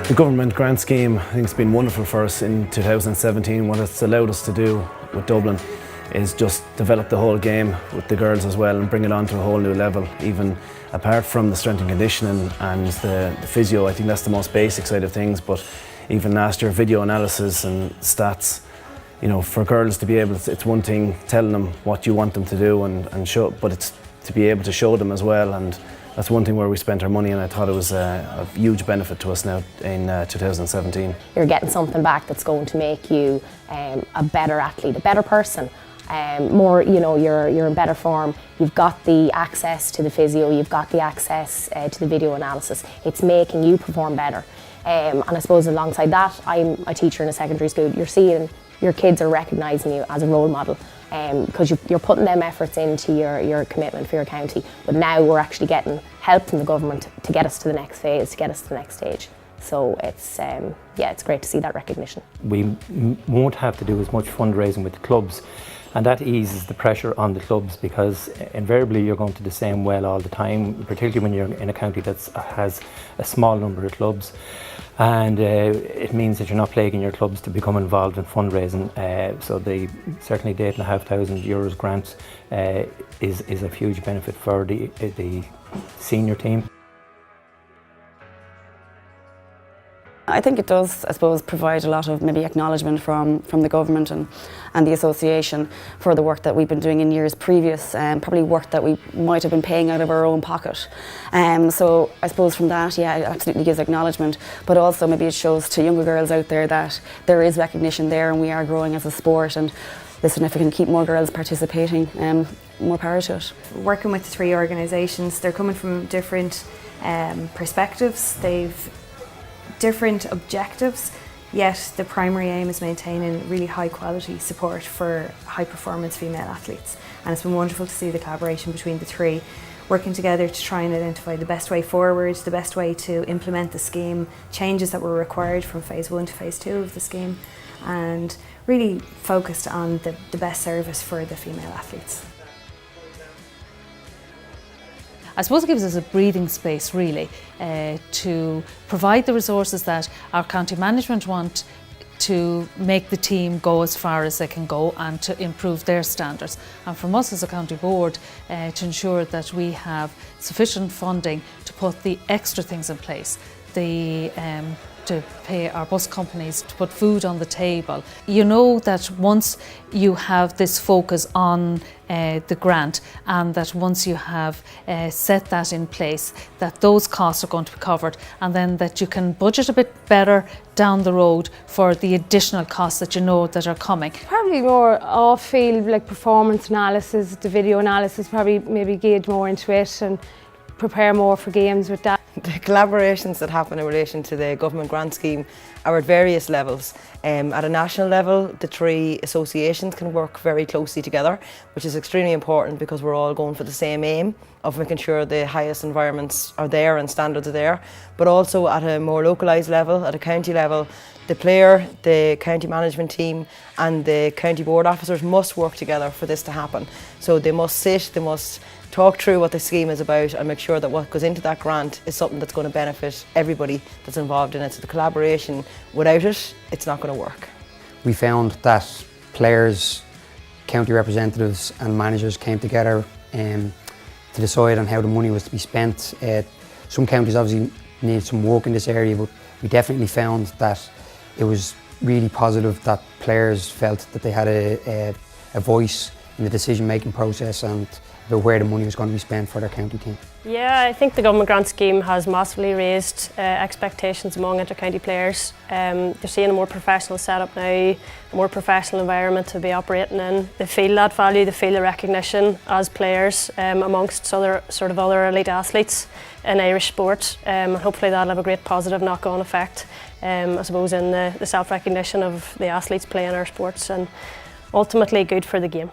The government grant scheme, I think it's been wonderful for us in 2017. What it's allowed us to do with Dublin is just develop the whole game with the girls as well and bring it on to a whole new level. Even apart from the strength and conditioning and the physio, I think that's the most basic side of things, but even last year, video analysis and stats, you know, for girls to be able to, it's one thing telling them what you want them to do and show, but it's to be able to show them as well, and that's one thing where we spent our money, and I thought it was a huge benefit to us now in 2017. You're getting something back that's going to make you a better athlete, a better person. More, you know, you're in better form. You've got the access to the physio, you've got the access to the video analysis. It's making you perform better. And I suppose alongside that, I'm a teacher in a secondary school. You're seeing your kids are recognising you as a role model, because you're putting them efforts into your commitment for your county. But now we're actually getting help from the government to get us to the next phase, to get us to the next stage. So it's yeah, it's great to see that recognition. We won't have to do as much fundraising with the clubs, and that eases the pressure on the clubs, because invariably you're going to the same well all the time, particularly when you're in a county that has a small number of clubs. And it means that you're not plaguing your clubs to become involved in fundraising. So certainly the €8,500 grant is a huge benefit for the senior team. I think it does, I suppose, provide a lot of maybe acknowledgement from the government and the association for the work that we've been doing in years previous, probably work that we might have been paying out of our own pocket. So I suppose from that, yeah, it absolutely gives acknowledgement, but also maybe it shows to younger girls out there that there is recognition there and we are growing as a sport, and listen, if we can keep more girls participating, more power to it. Working with the three organisations, they're coming from different perspectives. They've different objectives, yet the primary aim is maintaining really high quality support for high performance female athletes. And it's been wonderful to see the collaboration between the three, working together to try and identify the best way forward, the best way to implement the scheme, changes that were required from phase 1 to phase 2 of the scheme, and really focused on the best service for the female athletes. I suppose it gives us a breathing space really to provide the resources that our county management want to make the team go as far as they can go and to improve their standards. And from us as a county board to ensure that we have sufficient funding to put the extra things in place, to pay our bus companies to put food on the table. You know that once you have this focus on the grant, and that once you have set that in place, that those costs are going to be covered, and then that you can budget a bit better down the road for the additional costs that you know that are coming. Probably more off-field, like performance analysis, the video analysis, probably maybe gauge more into it and prepare more for games with that. The collaborations that happen in relation to the government grant scheme are at various levels. At a national level, the three associations can work very closely together, which is extremely important because we're all going for the same aim of making sure the highest environments are there and standards are there. But also at a more localised level, at a county level, the player, the county management team and the county board officers must work together for this to happen. So they must sit, they must talk through what the scheme is about and make sure that what goes into that grant is something that's going to benefit everybody that's involved in it. So the collaboration, without it, it's not going to work. We found that players, county representatives and managers came together to decide on how the money was to be spent. Some counties obviously need some work in this area, but we definitely found that it was really positive that players felt that they had a voice in the decision-making process and about where the money was going to be spent for their county team. Yeah, I think the government grant scheme has massively raised expectations among inter-county players. They're seeing a more professional setup now, a more professional environment to be operating in. They feel that value, they feel the recognition as players amongst other elite athletes in Irish sport. And hopefully that'll have a great positive knock-on effect, I suppose, in the self-recognition of the athletes playing our sports, and ultimately good for the game.